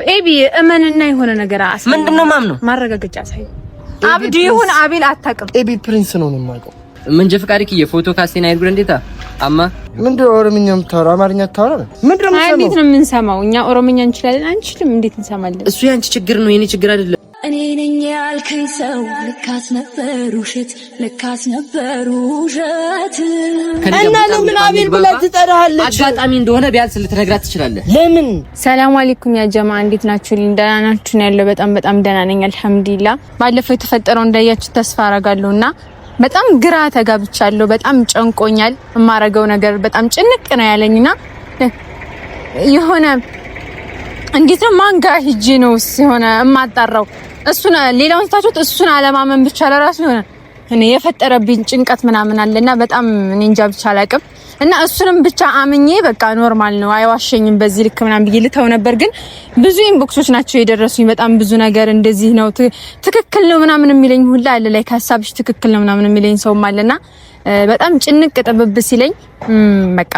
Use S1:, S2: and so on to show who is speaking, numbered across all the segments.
S1: ኤቢ እመንና የሆነ ነገር አሳይ።
S2: ምንድነው ማምነው?
S1: ማረጋገጫ አሳይ። አብዲ ይሁን አቤል አታውቅም።
S3: ኤቢ ፕሪንስ ነው የማውቀው።
S2: መንጀ ፍቃድክ የፎቶ ካስቴና ይርጉ እንዴታ አማ
S3: ምንድነው ኦሮምኛ የምታወራው? አማርኛ ታወራ? ምንድነው የምሰማው?
S1: እንዴት ነው የምንሰማው? እኛ ኦሮምኛ እንችላለን አንችልም? እንዴት እንሰማለን?
S2: እሱ ያንቺ ችግር ነው የኔ ችግር አይደለም።
S4: እኔ ነኝ ያልከኝ ሰው ልካስ ነበር ውሸት፣ ልካስ ነበር ውሸት።
S3: እና ለምን አቤል ብላ ትጠራለች?
S2: አጋጣሚ እንደሆነ ቢያንስ ልትነግራት ትችላለህ።
S3: ለምን?
S1: ሰላም አለይኩም ያ ጀማ፣ እንዴት ናችሁ? ደህና ናችሁ? ነው ያለው። በጣም ደህና ነኝ አልሐምዱሊላህ። ባለፈው የተፈጠረው እንዳያችሁ ተስፋ አረጋለሁና በጣም ግራ ተጋብቻለሁ። በጣም ጨንቆኛል። የማረገው ነገር በጣም ጭንቅ ነው ያለኝና የሆነ እንዴት ነው ማንጋ ሂጂ ነው ሲሆነ የማጣራው እሱን ሌላውን ታውቁት እሱን አለማመን ብቻ ለራሱ የሆነ እኔ የፈጠረብኝ ጭንቀት ምናምን አለና በጣም እኔ እንጃ ብቻ አላቅም። እና እሱንም ብቻ አምኜ በቃ ኖርማል ነው አይዋሸኝም በዚህ ልክ ምናምን ብዬ ልተው ነበር። ግን ብዙ ኢንቦክሶች ናቸው የደረሱኝ። በጣም ብዙ ነገር እንደዚህ ነው ትክክል ነው ምናምን የሚለኝ ሁላ አለ ላይ ሐሳብሽ ትክክል ነው ምናምን የሚለኝ ሰውም አለና በጣም ጭንቅ ጥብብ ሲለኝ በቃ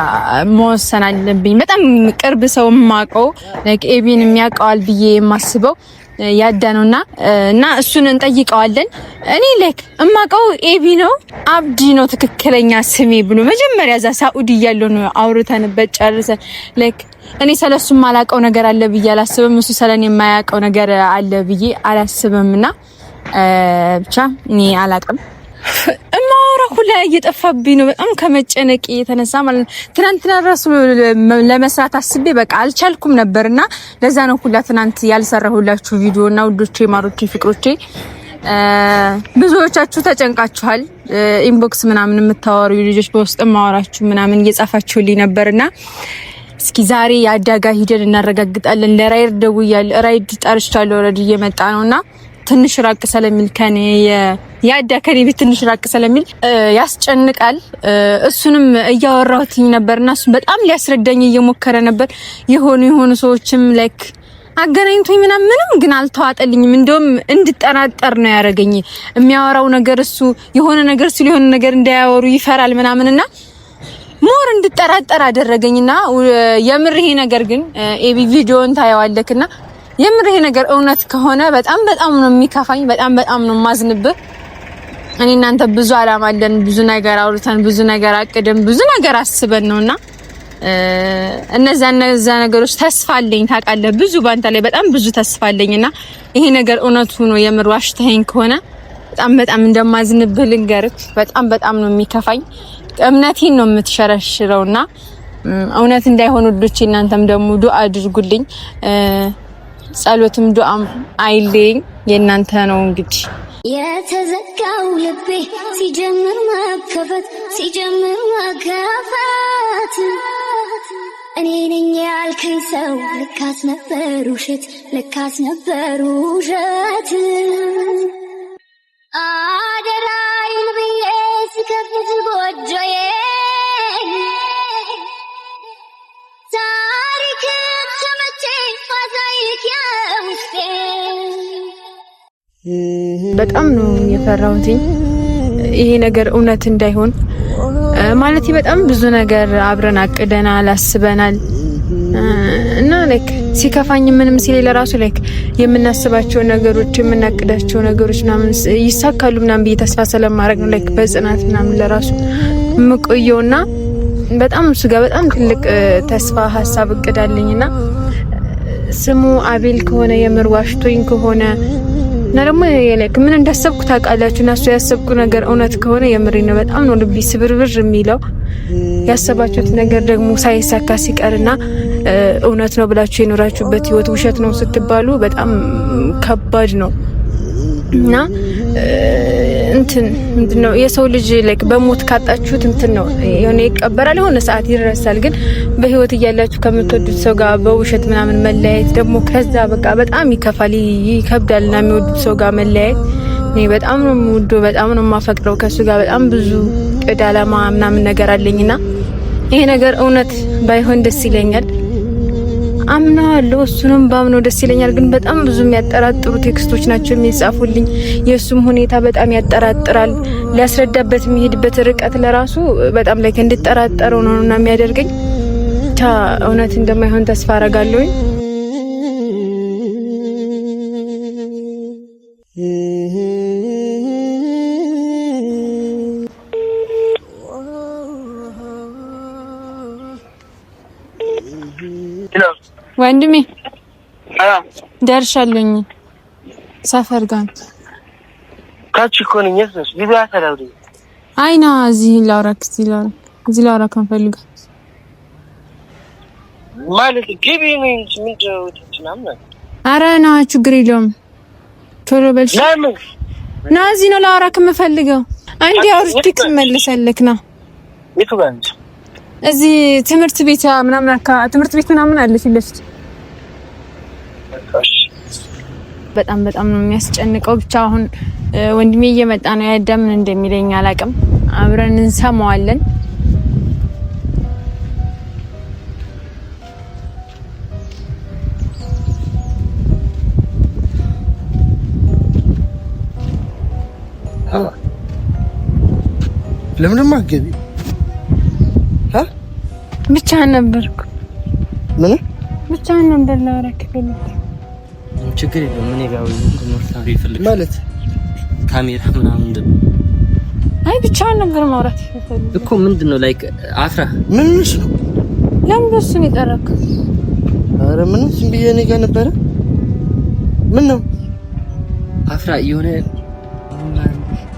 S1: መወሰን አለብኝ። በጣም ቅርብ ሰው ማቀው ላይክ ኤቢን የሚያውቀዋል ብዬ የማስበው ያዳነውና እና እሱን እንጠይቀዋለን። እኔ ላይክ እማቀው ኤቢ ነው አብዲ ነው ትክክለኛ ስሜ ብሎ መጀመሪያ ዛ ሳኡዲ ያለው ነው አውርተንበት ጨርሰን ላይክ እኔ ስለሱ ማላቀው ነገር አለ ብዬ አላስብም። እሱ ስለኔ የማያውቀው ነገር አለ ብዬ አላስብምና ብቻ እኔ አላቅም እማወራ ሁላ እየጠፋብኝ ነው በጣም ከመጨነቅ የተነሳ ማለት ነው። ትናንትና ራሱ ለመስራት አስቤ በቃ አልቻልኩም ነበርና ለዛ ነው ሁላ ትናንት ያልሰራሁላችሁ ቪዲዮና ውዶቼ ማሮቼ ፍቅሮቼ ብዙዎቻችሁ ተጨንቃችኋል። ኢንቦክስ ምናምን የምታወሩ ልጆች በውስጥ ማወራችሁ ምናምን እየጻፋችሁልኝ ነበርና እስኪ ዛሬ ያዳጋ ሂደን እናረጋግጣለን። ለራይድ ደውያለሁ። ራይድ ጠርቻለሁ። ኦሬዲ እየመጣ ነውና ትንሽ ራቅ ስለሚል ከኔ ያዳከኔ ቤት ትንሽ ራቅ ስለሚል ያስጨንቃል። እሱንም እያወራሁትኝ ነበርና እሱ በጣም ሊያስረዳኝ እየሞከረ ነበር። የሆኑ ሰዎችም ላይክ አገናኝቶኝ ምንም ግን አልተዋጠልኝም። እንደውም እንድጠራጠር ነው ያደረገኝ። የሚያወራው ነገር እሱ የሆነ ነገር ሲል የሆነ ነገር እንዳያወሩ ይፈራል ምናምንና ሞር እንድጠራጠር አደረገኝና የምር ይሄ ነገር ግን ኤቢ ቪዲዮን ታየዋለክና የምር ይሄ ነገር እውነት ከሆነ በጣም ነው የሚከፋኝ። በጣም ነው ማዝንብህ። እኔ እናንተ ብዙ አላማ አለን፣ ብዙ ነገር አውርተን፣ ብዙ ነገር አቅደን፣ ብዙ ነገር አስበን ነውና እነዛ ነገሮች ተስፋ አለኝ ታውቃለህ። ብዙ ባንተ ላይ በጣም ብዙ ተስፋ አለኝና ይሄ ነገር እውነቱ ነው የምር ዋሽተኸኝ ከሆነ በጣም እንደማዝንብህ ልንገርህ። በጣም ነው የሚከፋኝ። እምነቴን ነው የምትሸረሽረውና እውነት እንዳይሆን ውዶቼ እናንተም ደግሞ ዱአ አድርጉልኝ። ጸሎትም ዱአም አይለኝ የእናንተ ነው። እንግዲህ
S4: የተዘጋው ልቤ ሲጀምር መከፈት እኔ ነኝ ያልከኝ ሰው ልካስ ነበር ውሸት፣ ልካስ ነበር ውሸት። አደራይን ብዬ ስከፍት ጎጆዬ ታሪክ ተመቼ ፋዛይክ ያውስቴ
S1: በጣም ነው የፈራሁት ይሄ ነገር እውነት እንዳይሆን። ማለት በጣም ብዙ ነገር አብረን አቅደናል አስበናል እና ላይክ ሲከፋኝ ምንም ሲል ለራሱ ላይክ የምናስባቸው ነገሮች የምናቅዳቸው ነገሮች ምናምን ይሳካሉ ምናምን ብዬ ተስፋ ስለማድረግ ነው ላይክ በጽናት ምናምን ለራሱ ምቆየውና በጣም እሱ ጋር በጣም ትልቅ ተስፋ ሐሳብ እቅዳለኝና ስሙ አቤል ከሆነ የምር ዋሽቶኝ ከሆነ እና ደግሞ ላይክ ምን እንዳሰብኩ ታውቃላችሁ። እና እሱ ያሰብኩ ነገር እውነት ከሆነ የምሬን ነው በጣም ነው ልቤ ስብርብር የሚለው። ያሰባችሁት ነገር ደግሞ ሳይሳካ ሲቀርና እውነት ነው ብላችሁ የኖራችሁበት ህይወት ውሸት ነው ስትባሉ በጣም ከባድ ነው። እና ምንድነው የሰው ልጅ ላይክ በሞት ካጣችሁት ነው የሆነ ይቀበራል፣ የሆነ ሰዓት ይረሳል። ግን በህይወት እያላችሁ ከምትወዱት ሰው ጋር በውሸት ምናምን መለያየት ደግሞ ከዛ በቃ በጣም ይከፋል፣ ይከብዳልና የሚወዱት ሰው ጋር መለያየት እኔ በጣም ነው የምወደው፣ በጣም ነው የማፈቅረው። ከሱ ጋር በጣም ብዙ ቅድ አላማ ምናምን ነገር አለኝና ይሄ ነገር እውነት ባይሆን ደስ ይለኛል። አምናለሁ እሱንም ባምነው ደስ ይለኛል። ግን በጣም ብዙ የሚያጠራጥሩ ቴክስቶች ናቸው የሚጻፉልኝ። የሱም ሁኔታ በጣም ያጠራጥራል። ሊያስረዳበት የሚሄድበት ርቀት ለራሱ በጣም ላይ እንድጠራጠረው ነውና የሚያደርገኝ። እውነት እንደማይሆን ተስፋ አረጋለሁ። ወንድሜ ደርሻለሁኝ ሰፈር ጋር
S3: ታች እኮ ነኝ እሱ ሊቢያ ተላውዲ
S1: አይና እዚህ ላውራክ እንፈልጋለን
S3: ማለት ግቢ ነኝ ምንድነው ትችላም
S1: ኧረ ና ችግር የለውም ቶሎ በልሽ ና እዚህ ነው ላውራክ የምፈልገው አንዴ አውርቼክ ትመለሳለክ ና
S3: የቱ ጋር ነሽ
S1: እዚህ ትምህርት ቤት ምናምን አለ ፊት ለፊት በጣም ነው የሚያስጨንቀው ብቻ አሁን ወንድሜ እየመጣ ነው ያዳምን እንደሚለኝ አላውቅም አብረን እንሰማዋለን
S3: ለምን ማገቢ
S1: ብቻ ነበርኩ
S3: ምን
S1: ብቻ ነበር ላውራክ
S2: ችግር የለም ምን ይጋው ነው ይፈልግ
S3: ማለት
S2: ካሜራ ምናምን
S1: አይ ብቻ ነበር ማውራት ይፈልግ
S2: እኮ ምንድነው ላይክ አፍራ
S3: ምንሽ ነው
S1: ለምን እሱን ይጠራክ
S3: አረ ምን ዝም ብዬ እኔ ጋር ነበረ ምን ነው
S2: አፍራ የሆነ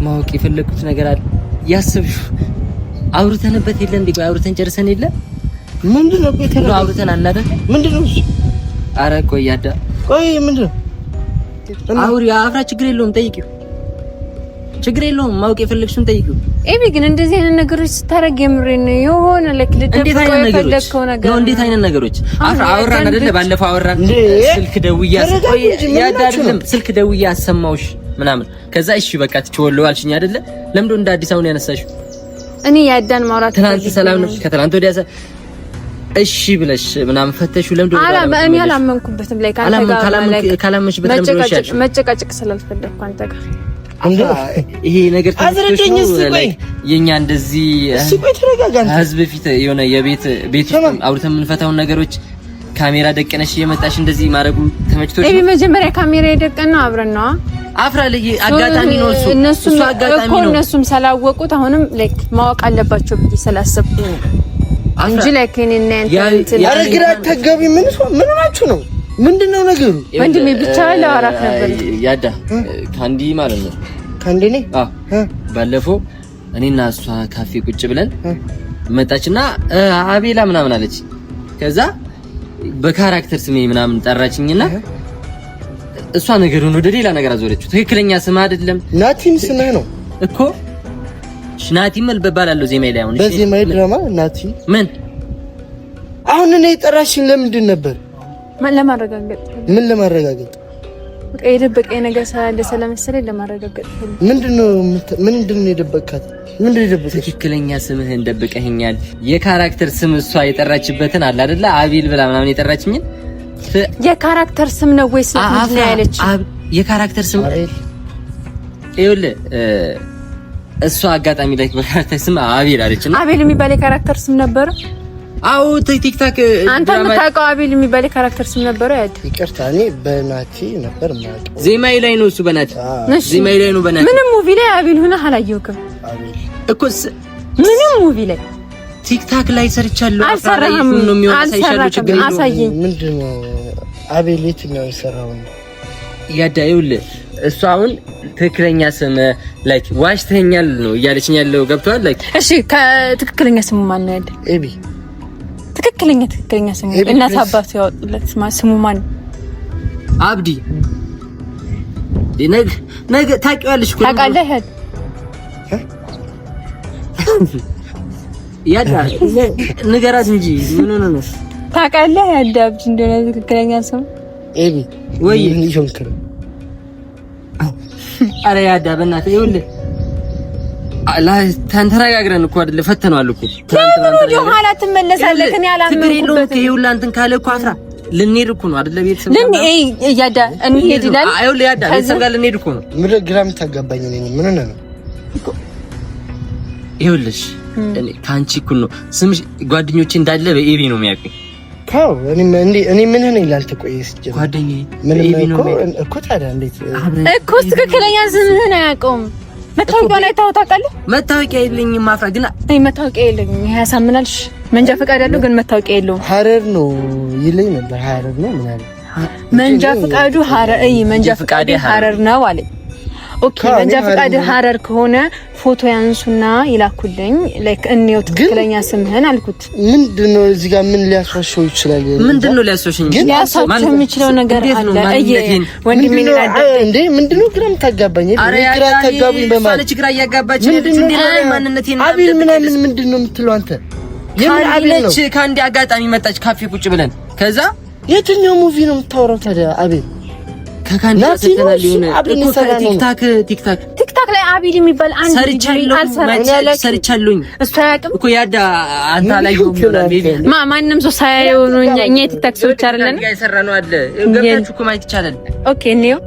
S2: ማወቅ የፈለኩት ነገር አለ ያስብሽ አውርተንበት የለ እንዴ አውርተን ጨርሰን የለ
S3: ምንድነው
S2: ነው አውርተን አናደር
S3: ምንድነው
S2: አረ ቆይ ያዳ
S3: ቆይ ምንድነው
S2: አውሪ አፍራ ችግር የለውም ጠይቂው ችግር የለውም ማወቅ የፈለግሽውን ጠይቂው
S1: ኤቢ ግን እንደዚህ አይነት ነገሮች ስታረግ የምሬን ነው የሆነ ለክ ልደብቀው የፈለግከው ነገር
S2: ነው እንዴት አይነት ነገሮች አፍራ አወራን አይደለ ባለፈው አወራን ስልክ ደውዬ ያዳ አይደለም ስልክ ደውዬ አሰማውሽ ምናምን ከዛ እሺ በቃ ትወለው አልሽኝ አይደለ ለምንድነው እንደ አዲስ አሁን ያነሳሽው
S1: እኔ ያዳን ማውራት
S2: ትናንት ሰላም ነው ከትናንት ወዲያ እሺ ብለሽ ምናምን ፈተሹ ለምንድነው
S1: እኔ አላመንኩበትም ላይ
S2: ካላመንሽበት ለምንድነው እሺ
S1: መጨቃጨቅ ስላልፈለኩ አንተ ጋር
S2: ይሄ ነገር ተስፋሽ የኛ እንደዚህ ህዝብ ፊት የሆነ የቤት አውርተን የምንፈታውን ነገሮች ካሜራ ደቀነሽ እየመጣሽ እንደዚህ ማድረጉ ተመችቶሽ
S1: ነው? መጀመሪያ ካሜራ የደቀነው አብረን ነው
S2: አፍራ ለይ አጋጣሚ ነው እሱ አጋጣሚ ነው
S1: እነሱም ስላወቁት አሁንም ላይክ ማወቅ አለባቸው ብዬ ስላሰብኩ እንጂ ላይክ እኔና እንትን
S3: አረግራ ተገቢ ምን ናችሁ ነው ምንድነው ነገሩ
S1: ወንድሜ ብቻ ላወራክ ነበር
S2: ያዳ ካንዲ ማለት ነው
S3: ካንዲ ነኝ
S2: ባለፈው እኔና እሷ ካፌ ቁጭ ብለን መጣችና አቤላ ምናምን አለች ከዛ በካራክተር ስሜ ምናምን ጠራችኝና እሷ ነገሩን ወደ ሌላ ነገር አዞረችው ትክክለኛ ስም አይደለም
S3: ናቲም ስምህ ነው
S2: እኮ ናቲም በባላለው ዜማይ ላይ አሁን
S3: በዜማይ ድራማ ናቲ
S2: ምን
S3: አሁን እኔ ጠራሽኝ ለምንድን ነበር ምን ለማረጋገጥ
S1: የደበቀኝ ነገር ስለመሰለኝ ለማረጋገጥ
S3: ምንድነው የደበቃት ምንድነው የደበቀሽ
S2: ትክክለኛ ስምህን ደብቀኸኛል የካራክተር ስም እሷ የጠራችበትን አለ አይደለ አቢል ብላ ምናምን የጠራችኝን
S1: የካራክተር ስም ነው ወይስ ምንድን ነው ያለች
S2: የካራክተር ስም ይኸውልህ እሷ አጋጣሚ ላይ በካራክተር ስም አቢል አለችና
S1: አቢል የሚባል የካራክተር ስም ነበር
S2: አው ቲክታክ
S1: አንተ የምታውቀው አቢል የሚባል የካራክተር ስም ነበር ያድ
S3: ይቅርታ እኔ በናቲ ነበር ማለት
S2: ዜማይ ላይ ነው እሱ በናቲ ዜማይ ላይ ነው በናቲ
S1: ምንም ሙቪ ላይ አቢል ሆነ አላየሁም እኮ ምንም ሙቪ ላይ
S2: ቲክታክ ላይ ሰርቻለሁ አፍራራይፉ ነው የሚያሳይሻለው ችግር ነው
S1: አሳየኝ
S3: ምንድነው አቢል የትኛው ይሰራው
S2: ያዳዩል እሱ አሁን ትክክለኛ ስም ላይክ ዋሽተኛል ነው እያለችኝ ያለው ገብቷል ላይክ
S1: እሺ ከትክክለኛ ስሙ ማን ነው ያደ
S3: ኤቢ
S1: ትክክለኛ ስሙ እናት አባቱ ያወጡለት ስሙ ማን
S2: አብዲ ነገ ታውቂዋለሽ እኮ
S1: ታውቃለህ
S2: ያዳ ንገራት እንጂ ምን ሆነ ነው
S1: ታውቃለህ ያዳ አብዲ እንደሆነ ትክክለኛ ስሙ
S3: ኤቢ
S2: ወይ
S3: ይሾንክር
S2: አረ ያዳ በእናትህ ይኸውልህ ተነጋግረን እኮ አይደል ፈተነዋል እኮ
S1: ለምን ወደ ኋላ ትመለሳለህ ከኔ አላመንኩበት
S2: ይኸውልህ አንተን ካለ እኮ አፍራ ልንሄድ እኮ ነው አይደል ቤተሰብ
S1: ያዳ እንሄድ ይላል
S2: ይኸውልህ ያዳ ቤተሰብ ጋር ልንሄድ እኮ ነው
S3: ምን ግራም ታጋባኝ ነኝ ምን ሆነ ነው
S2: ይኸውልሽ እኔ ካንቺ እኮ ነው ስምሽ ጓደኞቼ እንዳለ በኤቢ ነው የሚያውቁኝ
S3: ካው እኔ ምን ሆነ ይላል ተቆየስ ጀምሮ
S2: ጓደኛዬ
S3: ኤቢ ነው እኮ ታዲያ እንዴት
S1: እኮ ትክክለኛ ስምህን አያውቀውም መታወቂያ ላይ ታውቃለህ
S2: መታወቂያ የለኝም አፍራ ግን
S1: መታወቂያ የለኝም ይሄ ያሳምናልሽ መንጃ ፈቃድ ያለው ግን መታወቂያ የለውም።
S3: ሐረር ነው ይለኝ ነበር። ሐረር ነው ምን አለ?
S1: መንጃ ፈቃዱ ሐረር መንጃ ፈቃዱ ሐረር ነው አለ። ኦኬ መንጃ ፈቃድ ሐረር ከሆነ ፎቶ ያንሱና ይላኩልኝ ላይክ እንየው ትክክለኛ ስምህን አልኩት።
S3: ምንድነው እዚህ ጋር ምን ሊያስዋሽው ይችላል?
S2: ምንድነው ሊያስዋሽኝ?
S1: ሊያስዋሽው የሚችለው ነገር አለ። ወንድሜ
S3: እንዴ ምንድነው ግራም ታጋባኝ? ግራ ታጋቡኝ በማለት
S2: ግራ ያጋባች ምንድነው ማንነቴን
S3: አቤል ምንድነው የምትለው አንተ?
S2: የምን አቤል ነው? ከአንዴ አጋጣሚ መጣች ካፌ ቁጭ ብለን ከዛ
S3: የትኛው ሙቪ ነው የምታወራው ታዲያ አቤል?
S2: ከካንዳ ቲክታክ ላይ አቤል የሚባል አንድ ሰርቻለሁኝ እሱ አያውቅም እኮ ያዳ አንተ አላየሁም ማንም ሰው ሳያየው ነው። እኛ የቲክታክ ሰዎች አይደለን የሰራነው አለ ገብታችሁ እኮ ማየት ይቻላል። ኦኬ እንየው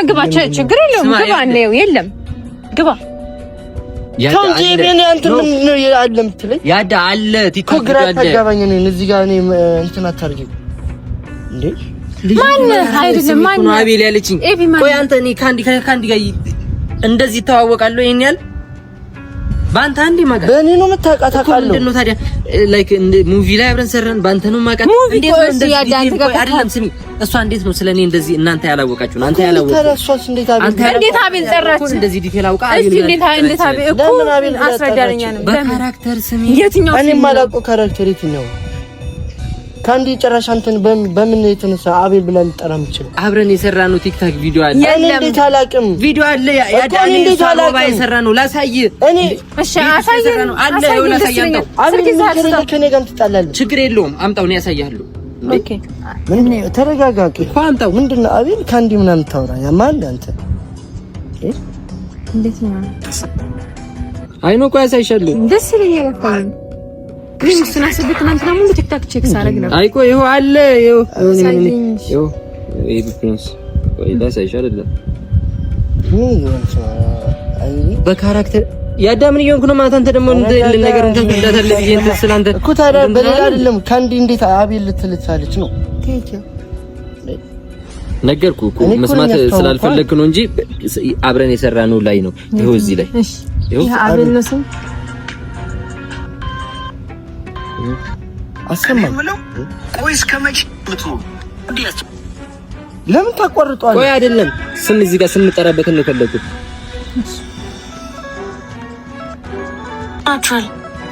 S2: ግባ ችግር የለውም ግባ እንየው የለም ግባ
S3: ታንጂ ቢኔ አንተ ምን ነው ያለ የምትለኝ ያዳ አለ ቲክታክ ግራ ታጋባኝ ነው እዚህ ጋር እኔ እንትን አታርጊ እንዴ
S1: ማን አይደለም ማን
S2: አቤል ያለችኝ ቆይ አንተ እኔ ካንዲ ጋር እንደዚህ ተዋወቃለሁ ይሄን ያህል ባንተ አንዴ ማጋ
S3: በእኔ ነው የምታውቃታለሁ
S2: ምንድነው ታዲያ ላይክ ሙቪ ላይ አብረን ሰራን ባንተ ነው ማቃት እንዴት ነው እንደዚህ አይደለም ስሚ እሷ እንዴት ነው ስለኔ እንደዚህ እናንተ ያላወቃችሁ አንተ ያላወቃችሁ
S1: እንዴት አቤል ጠራች
S2: እንደዚህ ዲቴል አውቃ
S1: እንዴት አቤል እኮ አስረዳኛ ነው
S2: በካራክተር ስሚ
S1: የትኛው
S3: እኔ ማላውቀው ካራክተር የትኛው ካንዲ ጨራሽ አንተን በምን የተነሳ አቤል ብላ ልጠራ የምችል አብረን የሰራነው ቲክታክ ቪዲዮ አለ እንዴት አላውቅም ቪዲዮ አለ ያዳኔ ሳባ የሰራነው ላሳይ እኔ እሺ አሳየን አለ ይኸው ላሳያንተው አቤል ከኔ ጋር ትጣላለህ ችግር የለውም አምጣው ነው ያሳያለሁ ኦኬ ምን ተረጋጋቂ እኮ አምጣው ምንድነው አቤል ካንዲ ምናምን ታወራ ያማል አንተ
S1: እንዴት ነው
S2: አይኖ እኮ ያሳይሻለሁ
S1: ደስ ይለኛል እኮ ግን ስናስብ ትናንትና ሙሉ ቲክታክ ቼክ ሳረግ ነበር።
S2: አይቆ ይሄው አለ ይሄው ይሄው ይሄ ፕሪንስ ወይ ዳሳይሽ አይደለ በካራክተር ያዳምን ይሆንኩ ነው ማለት አንተ ደግሞ እንደ ነገር እንትን ትዳታለህ ይሄን ስላንተ
S3: እኮ ታዲያ በሌላ አይደለም ካንዲ እንዴት አቤል ልትልታለች ነው
S2: ነገርኩ እኮ መስማት ስላልፈለክ ነው እንጂ አብረን የሰራነው ላይ ነው ይሄው እዚህ ላይ
S1: ይሄው አቤል ነው ስም
S3: አሰማኝ ቆይስ ከመቼ ለምን ታቋርጧል?
S2: ቆይ አይደለም ስም እዚህ ጋር ስንጠራበት ነው የፈለኩት።
S5: አትራል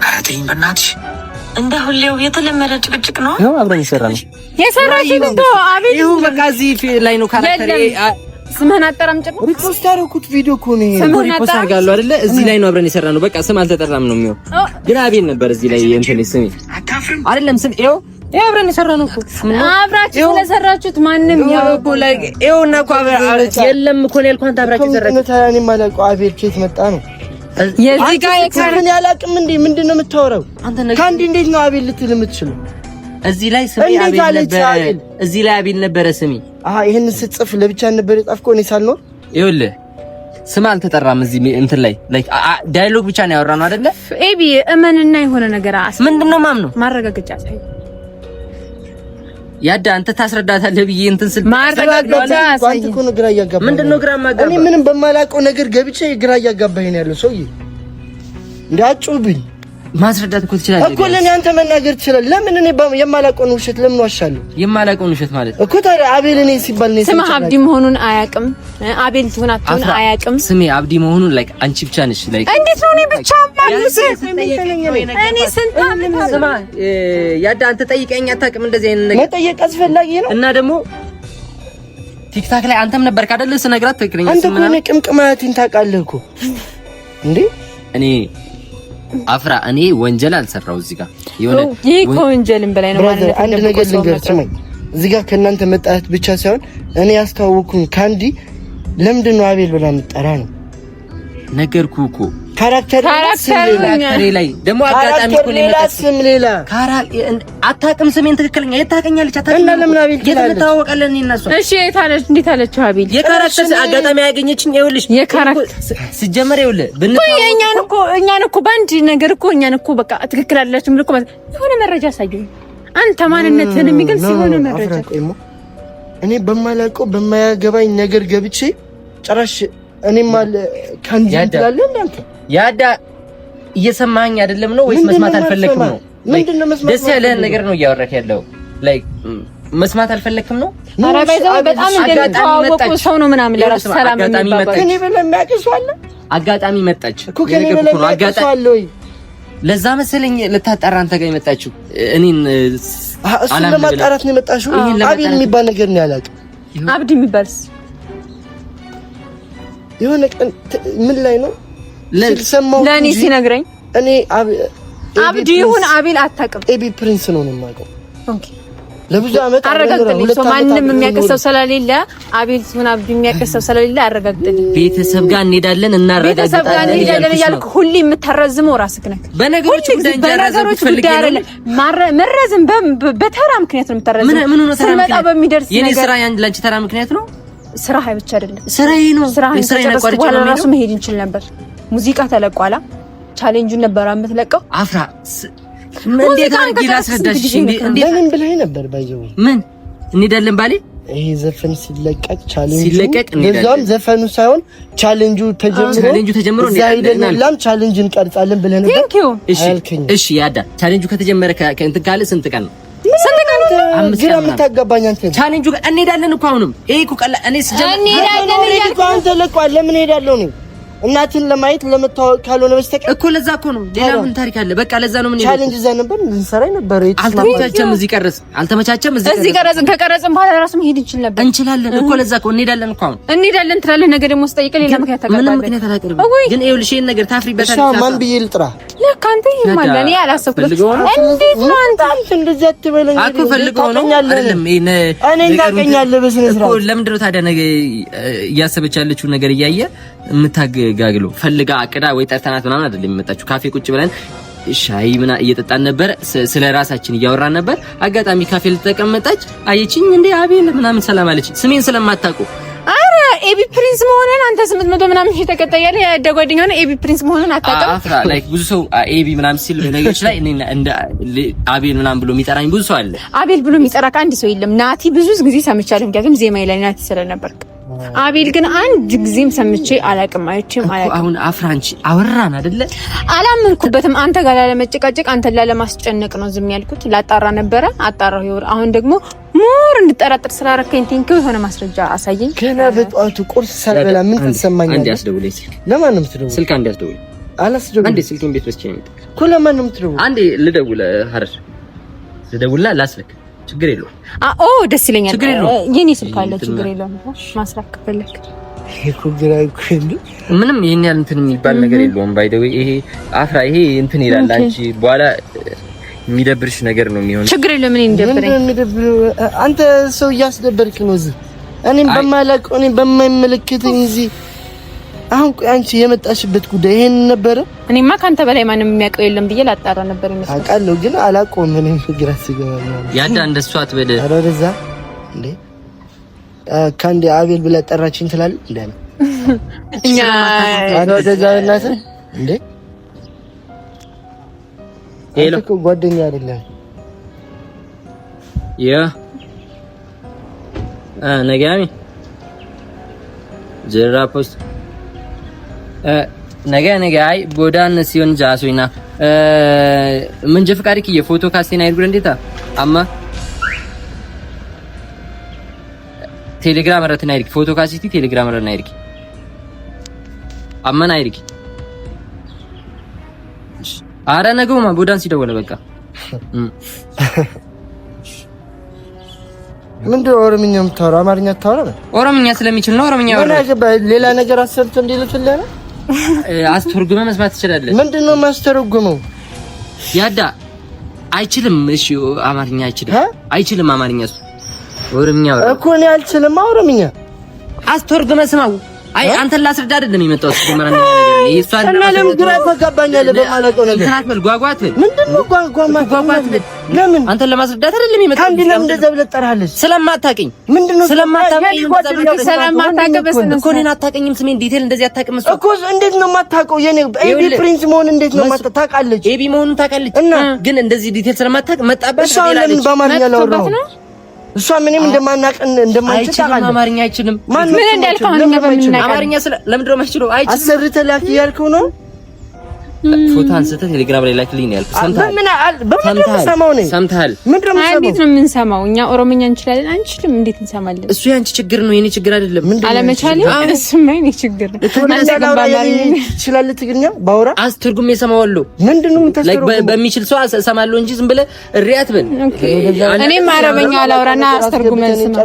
S5: አረተኝ በእናትሽ እንደ ሁሌው የተለመደ ጭቅጭቅ ነው።
S2: ነው አብረን የሰራችው ነው አቤል ይሁን በቃ እዚህ ላይ ነው ካራክተር
S1: ስምህን አጠራም ጭቁ
S3: ሪፖስት ያደረኩት ቪዲዮ እኮ ነው
S2: ሪፖስት አድርጋለሁ አይደለ እዚህ ላይ ነው አብረን የሰራነው በቃ ስም አልተጠራም ነው የሚው ግን አቤል ነበር እዚህ ላይ እንትን ስም አይደለም ስም ይኸው አብረን የሰራነው እኮ
S1: አብራችሁ ስለሰራችሁት ማንም
S2: ያው እኮ ላይ ይኸውና እኮ የለም እኮ ነው ያልኩት አብራችሁ ሰራችሁ
S3: እኔ ማላውቀው አቤል ከየት መጣ ነው
S1: የዚህ ጋር የካራክተር
S3: ያላቅም እንዴ ምንድነው የምታወራው ካንዲ እንዴት ነው አቤል ልትል የምትችለው
S2: እዚህ ላይ ስሜ አቤል ነበር እዚህ ላይ አቤል ነበረ ስሜ
S3: ይሄን ስትጽፍ ለብቻ ነበር የጻፍከው እኔ ሳልኖር
S2: ይኸውልህ ስም አልተጠራም እዚህ እንትን ላይ ላይክ ዳያሎግ ብቻ ነው ያወራነው አይደለ
S1: ኤቢ እመንና የሆነ ነገር
S2: ምንድነው ማምነው
S1: ማረጋገጫ ሳይ
S2: ያዳ አንተ ታስረዳታለህ ብዬ እንትን ስል
S1: ማረጋገጫ ሳይ
S3: አንተ እኮ ነው ግራ እያጋባህ
S2: ምንድነው ግራ ማጋባ
S3: እኔ ምንም በማላውቀው ነገር ገብቼ ግራ እያጋባህ ነው ያለው ሰውዬ እንዳጭውብኝ
S2: ማስረዳት እኮ ትችላለህ
S3: እኮ ለኔ አንተ መናገር ትችላለህ ለምን እኔ የማላውቀውን ውሸት ለምን ዋሻለሁ
S2: የማላውቀውን ውሸት ማለት
S3: እኮ ታዲያ አቤል እኔ ሲባል ነው
S1: ስም አብዲ መሆኑን አያውቅም አቤል ትሆናቱን አያውቅም
S2: ስሜ አብዲ መሆኑን ላይክ አንቺ ብቻ ነሽ ላይክ
S1: እንዴት ነው እኔ ብቻ ማለት እኔ ስንት አመት
S2: ስማ ያዳ አንተ ጠይቀኝ አታውቅም እንደዚህ አይነት ነገር
S3: መጠየቅ አስፈላጊ ነው
S2: እና ደግሞ ቲክታክ ላይ አንተም ነበርክ አይደል ስነግራት ትክክለኛ
S3: አንተ እኮ እኔ ቅምቅማያቲን ታውቃለህ እኮ እንዴ
S2: እኔ አፍራ እኔ ወንጀል አልሰራው እዚህ ጋር የሆነ
S1: ይሄ ወንጀልን በላይ ነው ማለት ነው።
S3: አንድ ነገር ልንገር ስማኝ፣ እዚህ ጋር ከእናንተ መጣት ብቻ ሳይሆን እኔ ያስተዋወኩኝ ካንዲ ለምንድን ነው አቤል ብላ የምጠራ ነው
S2: ነገርኩ እኮ
S3: ካራክተር
S2: ላይ ደግሞ አጋጣሚ እኮ ነው
S3: ስም ሌላ
S2: አታውቅም ስሜን ትክክለኛ የታውቀኛለች አታውቅም
S3: እና ለምን አቤል
S2: የተታወቀለን እኔና እሷ
S1: እሺ የታለች እንዴት አለች አቤል
S2: የካራክተር አጋጣሚ ያገኘችኝ ይኸውልሽ
S1: የካራክተር
S2: ሲጀመር ይኸውልህ
S1: እኛን እኮ በአንድ ነገር እኮ እኛን እኮ በቃ ትክክል አይደለችም እኮ የሆነ መረጃ አሳየኝ አንተ ማንነትህን የሚገልጽ የሆነ መረጃ
S3: እኔ በማላውቀው በማያገባኝ ነገር ገብቼ ጭራሽ እኔ ማለ ካንዲ ትላለህ እንዴ ያዳ
S2: እየሰማኸኝ አይደለም ነው ወይስ መስማት አልፈለክም ነው? ደስ ያለህን ነገር ነው እያወራክ ያለው። ላይክ መስማት አልፈለክም ነው?
S1: ኧረ በጣም እንደምታዋወቁ ሰው ነው ምናምን ለራስ ሰላም የሚባባል
S3: ከኔ በላይ የሚያውቅሽ አለ።
S2: አጋጣሚ መጣች
S3: እኮ ከኔ በላይ የሚያውቅሽ አለ ወይ?
S2: ለዛ መሰለኝ ልታጣራ አንተ ጋር የመጣችው። እኔን
S3: እሱን ለማጣራት ነው የመጣችው። አቤል የሚባል ነገር ነው ያላውቅ።
S1: አብዲ የሚባልስ
S3: የሆነ ቀን ምን ላይ ነው
S1: ለኔ ሲነግረኝ
S3: እኔ
S1: አብዲ ይሁን አቤል አታውቅም።
S3: ኤቢ ፕሪንስ ነው የማውቀው።
S1: ኦኬ
S3: ለብዙ አመት
S1: አረጋግጥልኝ። ማንም የሚያቀሰው ስለሌለ አቤል ይሁን አብዲ የሚያቀሰው ስለሌለ አረጋግጥልኝ።
S2: ቤተሰብ ጋር እንሄዳለን እናረጋግጣለን
S1: እያልኩ ሁሌ የምታረዝመው ራስህ ነህ።
S2: በነገሮች ጉዳይ
S1: በነገሮች ጉዳይ አይደለም መረዝም በተራ ምክንያት ነው የምታረዝመው።
S2: ምን ነው ተራ
S1: ምክንያት? በሚደርስ ነገር
S2: የኔ ስራ ላንቺ ተራ ምክንያት ነው?
S1: ስራህ ብቻ አይደለም
S2: ስራዬ ነው።
S1: ስራዬን አቋርጬ ነው ራሱ መሄድ እንችል ነበር። ሙዚቃ ተለቋላ። ቻሌንጁን ነበር የምትለቀው።
S2: አፍራ እንዴት አድርጌ ላስረዳሽ?
S3: ለምን ብለህ ነበር? ባይዘው
S2: ምን እንሄዳለን ባሌ
S3: ይሄ ዘፈን ሲለቀቅ ለዛም ዘፈኑ ሳይሆን ቻሌንጁ ተጀምሮ እንሄዳለን ቻሌንጅ እንቀርጻለን ብለህ ነበር።
S2: እሺ ያዳ ቻሌንጁ ከተጀመረ ከእንትን ካለ ስንት ቀን ነው?
S3: ግራ የምታጋባኝ አንተ።
S2: ቻሌንጁ እንሄዳለን እኮ አሁንም ይሄ እኮ ቀላ እኔ ስጀምር
S3: እንሄዳለን እኮ አንተ ለቋል። ለምን ሄዳለሁ ነው እናትን ለማየት ለመታወቅ ካልሆነ በስተቀር
S2: እኮ ለዛ እኮ ነው። ሌላ ምን ታሪክ አለ? በቃ ለዛ ነው ምን ይሄ
S3: ቻሌንጅ እዛ ነበር እንሰራ ነበር።
S2: አልተመቻቸም። እዚህ ቀረጽን ከቀረጽን በኋላ ራሱ መሄድ እንችላለን እኮ ለዛ እኮ እንሄዳለን እኮ አሁን እንሄዳለን ትላለህ። ነገ ደግሞ ስጠይቅ ሌላ ምክንያት ታቀርባለህ። ምንም ምክንያት አላቀርብም። ግን ይኸውልሽ ይሄን ነገር ታፍሪበታለሽ።
S3: ማን ብዬ ልጥራ?
S1: ለካ አንተ ይማል እኔ አላሰብኩት። እንዴት ነው አንተ
S3: እንደዚህ አትበለኝ
S2: እኮ ፈልገው ነው አይደለም?
S3: እኔ ታውቀኛለህ በስነ ስርዓት
S2: እኮ። ለምንድን ነው ታዲያ ነገ እያሰበች ያለችው ነገር እያየ የምታጋግለው? ፈልጋ አቅዳ ወይ ጠርተናት ምናምን አይደለም የመጣችው። ካፌ ቁጭ ብለን ሻይ ምናምን እየጠጣን ነበር፣ ስለ ራሳችን እያወራን ነበር። አጋጣሚ ካፌ ልትቀመጣች አየችኝ። እንዴ አቤል ምናምን ሰላም አለች። ስሜን ስለማታውቁ
S1: አረ ኤቢ ፕሪንስ መሆንን አንተ 800 ምናምን ሺህ ተከታያለህ። ያደጓደኛው ነው ኤቢ ፕሪንስ መሆንን አታውቅም።
S2: አፍራ ላይክ ብዙ ሰው ኤቢ ምናምን ሲል ነገሮች ላይ እኔ እንደ አቤል ምናምን ብሎ የሚጠራኝ ብዙ ሰው አለ። አቤል ብሎ የሚጠራ አንድ ሰው የለም። ናቲ ብዙ ጊዜ ሰምቻለሁ፣ ምክንያቱም ዜማዬ ላይ ናቲ ስለነበርክ። አቤል ግን አንድ ጊዜም ሰምቼ አላውቅም፣ አይቼም አላውቅም። አሁን አፍራንቺ አወራን አይደለ? አላመንኩበትም። አንተ ጋር ላለመጨቃጨቅ አንተን ላለማስጨነቅ ነው ዝም ያልኩት። ላጣራ ነበረ አጣራሁ። ይወር አሁን ደግሞ ሞር እንድጠራጥር ስላረከኝ ቲንክ የሆነ ማስረጃ አሳየኝ።
S3: ገና በጠዋቱ ቁርስ ሳልበላ ምን ተሰማኝ?
S2: አንዴ አስደውለኝ ስልክ።
S3: ለማን ነው የምትደውለው?
S2: ስልክ አንዴ አስደውለኝ።
S3: አላስደውልም።
S2: አንዴ ስልኬን ቤት ወስጄ ነው
S3: እኮ። ለማን ነው የምትደውለው? አንዴ
S2: ልደውል። ሀረር ልደውልና ላስልክ። ችግር የለውም።
S1: ኦ ደስ ይለኛል። የኔ ስልክ አለ። ችግር የለውም። ማስላክ ከፈለክ
S3: እኮ ግራ እኮ
S2: ምንም ይሄን ያህል እንትን የሚባል ነገር የለውም። ባይ ዘ ዌይ ይሄ አፍራ ይሄ እንትን ይላል። አንቺ በኋላ የሚደብርሽ ነገር ነው የሚሆነው። ችግር የለም። እኔ እንደበረኝ
S3: አንተ ሰው እያስደበርክ ነው እዚህ። እኔም በማላውቀው እኔም በማይመለከተኝ እዚህ። አሁን አንቺ የመጣሽበት ጉዳይ ይሄን ነበረ።
S1: እኔማ ካንተ በላይ ማንም የሚያውቀው የለም ብዬ ላጣራ ነበር የሚመስለው።
S3: አውቃለሁ ግን አላውቀውም። እኔም ግራ ሲገባኝ
S2: ያዳ እንደሷ አትበል።
S3: ኧረ ወደዛ እንዴ ካንዲ አቤል ብላ ጠራችኝ ትላለህ እንዴ?
S1: እኛ
S3: ወደዛ እናት እንዴ ሄሎ እኮ ጓደኛ አይደለም።
S2: ነጋሚ ጀራ ፖስት ነገ አይ ቦዳን ሲሆን ጃሶይና መንጀ ፍቃሪክ የፎቶ ካስቴና ይርጉ እንዴታ አማ ቴሌግራም ረትና ይርክ ፎቶ ካሲቲ ቴሌግራም ረትና ይርክ አማና ይርክ አረ ነገውማ ቦዳን ሲደወለ በቃ
S3: ምንድነው ኦሮምኛ የምታወራው? አማርኛ አታወራም?
S2: ኦሮምኛ ስለሚችል ነው ኦሮምኛ ወራ።
S3: ሌላ ነገር አሰርቶ እንዲልፍልህ ነው።
S2: አስተርጉመህ መስማት ትችላለህ።
S3: ምንድነው ማስተርጉመው?
S2: ያዳ አይችልም። እሺ አማርኛ አይችልም አማርኛ እሱ ኦሮምኛ ወራ
S3: እኮ እኔ አልችልም ኦሮምኛ።
S2: አስተርጉመህ ስማው። አይ አንተ ላስረዳ አይደለም የመጣው እሱ ማለት ነው። እሷን
S3: ለምን ግራ ተጋባኛለህ? በማለቀው ነገር
S2: ታትበል ጓጓት
S3: ምንድነው ጓጓት? ለምን
S2: አንተን ለማስረዳት አይደለም የመጣው።
S3: ካንዲ ለምን እንደዛ ብለህ ጠራለች?
S2: ስለማታውቅኝ
S3: ምንድነው
S2: ስለማታውቅኝ
S1: ስለማታውቅኝ
S2: እኮ እኔን አታውቅኝም። ስሜን ዲቴል እንደዚህ አታውቅም እሱ
S3: እኮ። እንዴት ነው የማታውቀው? የኔ ኤቢ ፕሪንስ መሆን እንዴት ነው ታውቃለች?
S2: ኤቢ መሆኑን ታውቃለች ግን እንደዚህ ዲቴል ስለማታውቅ መጣበት።
S3: እሷ ለምን በአማርኛ ላወራው? እሷ ምንም እንደማንችል ታውቃለች።
S2: አማርኛ አይችልም።
S1: ምን እንዳልከው አማርኛ
S2: አማርኛ ለምንድን ነው የማይችለው?
S3: አሰርተህ ላክ ያልከው ነው
S2: ፎቶ አንስተህ ቴሌግራም ላይ ላክልኝ ነው ያልኩት። ሰምተሃል?
S1: እንዴት ነው የምንሰማው? እኛ ኦሮምኛ እንችላለን አንችልም? እንዴት እንሰማለን?
S2: እሱ ያንቺ ችግር ነው፣ የኔ ችግር አይደለም።
S1: አለመቻሌ እሱማ የኔ ችግር ነው።
S3: ትችላለህ ትግርኛ ባውራ
S2: አስተርጉም የሰማዋለሁ።
S3: ምንድነው የምታስተርጉም?
S2: በሚችል ሰው እሰማለሁ እንጂ ዝም ብለህ እሪያት በል።
S1: እኔም አረበኛ አላውራና አስተርጉመን ስማ።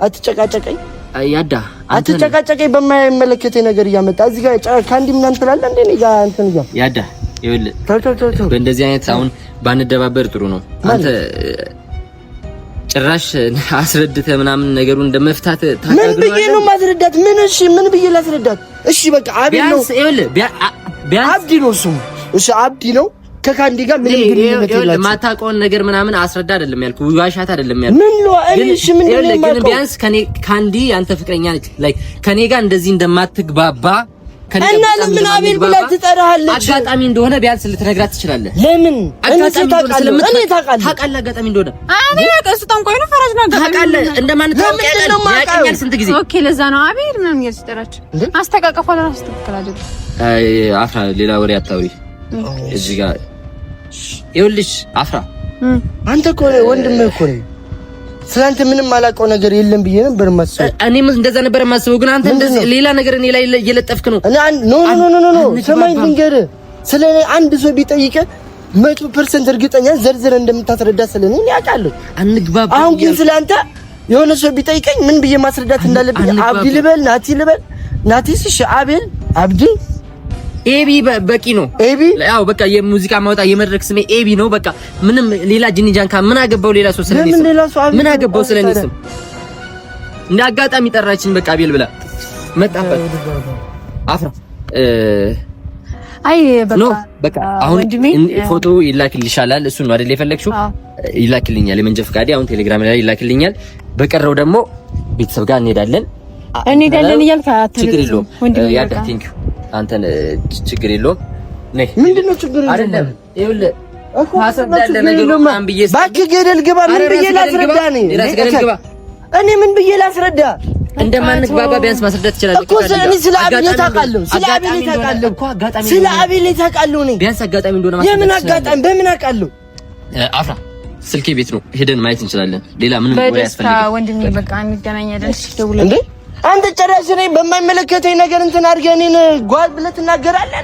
S3: አትጨቃጨቀኝ
S2: ያዳ
S3: አትጨቃጨቀኝ። በማይመለከተኝ ነገር እያመጣ እዚህ ጋር ካንዲ ምናምን ትላለህ እንዴ? እኔ ጋር እንትን ጋር
S2: ያዳ ይኸውልህ፣ በእንደዚህ አይነት አሁን ባንደባበር ጥሩ ነው። አንተ ጭራሽ አስረድተህ ምናምን ነገሩን እንደመፍታት ታውቃለህ።
S3: ምን ብዬ ነው ማስረዳት? ምን እሺ፣ ምን ብዬ ላስረዳት? እሺ በቃ አብዲ ነው።
S2: ይኸውልህ ቢያንስ
S3: አብዲ ነው እሱ። እሺ አብዲ ነው። ከካንዲ ጋር ምንም ግንኙነት የላችሁም።
S2: ማታውቀውን ነገር ምናምን አስረዳ አይደለም ያልኩህ፣ ዋሻት አይደለም ያልኩህ።
S3: ምን ነው እሺ፣ ምን ነው
S2: ግን ቢያንስ ካንዲ አንተ ፍቅረኛ ነች፣ ላይክ ከኔ ጋር እንደዚህ እንደማትግባባ
S3: እና ለምን አቤል ብላ ትጠራለች?
S2: አጋጣሚ እንደሆነ ቢያንስ ልትነግራት ትችላለህ።
S3: ለምን እኔ ታውቃለህ?
S2: አጋጣሚ እንደሆነ
S1: እኔ ያቀስ ጠንቋይ ነው ፈራጅ ነው
S2: ታውቃለህ። እንደማን ታውቃለህ? ስንት ጊዜ
S1: ኦኬ፣ ለዛ ነው አቤል ምንም እየተጠራች አስተቃቀፏ ለራሱ ተከላጀ።
S2: አፍራ ሌላ ወሬ አታውሪ እዚህ ጋር። ይኸውልሽ አፍራ፣
S3: አንተ እኮ ወንድምህ እኮ ነኝ። ስላንተ ምንም አላውቀው ነገር የለም ብዬ ነበር የማስበው።
S2: እኔም እንደዛ ነበር የማስበው፣ ግን አንተ እንደዚህ ሌላ ነገር እኔ ላይ እየለጠፍክ ነው።
S3: ኖ ሰማኝ ልንገርህ፣ ስለኔ አንድ ሰው ቢጠይቅ 100% እርግጠኛ ዘርዝረ እንደምታስረዳ ስለኔ ያውቃለሁ።
S2: አንግባባ።
S3: አሁን ግን ስላንተ የሆነ ሰው ቢጠይቀኝ ምን ብዬ ማስረዳት እንዳለብኝ አብዲ ልበል ናቲ ልበል? ናቲስ እሺ፣ አቤል አብዲ
S2: ኤቢ በቂ ነው።
S3: ኤቢ
S2: ያው በቃ የሙዚቃ ማውጣ የመድረክ ስሜ ኤቢ ነው። በቃ ምንም ሌላ ጂኒጃንካ ምን አገባው? ሌላ ሰው ስለኔ ምን አገባው? ስለኔ ስም እንደ አጋጣሚ ጠራችኝ። በቃ አቤል ብላ መጣበት። አፍራ
S1: አይ
S2: በቃ አሁን ፎቶ ይላክልሻል። እሱ ነው አይደል የፈለግሽው? ይላክልኛል። የመንጃ ፈቃዴ አሁን ቴሌግራም ላይ ይላክልኛል። በቀረው ደግሞ ቤተሰብ ጋር እንሄዳለን
S1: እያልካ
S2: ችግር የለውም። ያዳ ቴንክ ዩ አንተን ችግር የለውም። ነይ
S3: ምንድነው ችግር የለውም?
S2: አይደለም ይኸውልህ እኮ አሰብዳለ ነገር ማን ብዬ
S3: እባክህ ገደል ግባ። ምን ብዬ ላስረዳ? እኔ ምን ብዬ ላስረዳ?
S2: እንደማንግባባ ቢያንስ ማስረዳት ትችላለህ
S3: እኮ። እኔ ስለ አቤል ታውቃለህ፣ ስለ አቤል ታውቃለህ። እኔ
S2: ቢያንስ አጋጣሚ እንደሆነ ማስረዳት።
S3: የምን አጋጣሚ? በምን አውቃለሁ?
S2: አፍራ ስልኬ ቤት ነው፣ ሄደን ማየት እንችላለን። ሌላ ምንም ወሬ ያስፈልጋል።
S1: ወንድሜ በቃ እንገናኛለን። እሺ ደውልልኝ።
S3: አንተ ጨራሽ እኔ በማይመለከተኝ ነገር እንትን አድርገህ እኔን ጓል ብለህ ትናገራለህ።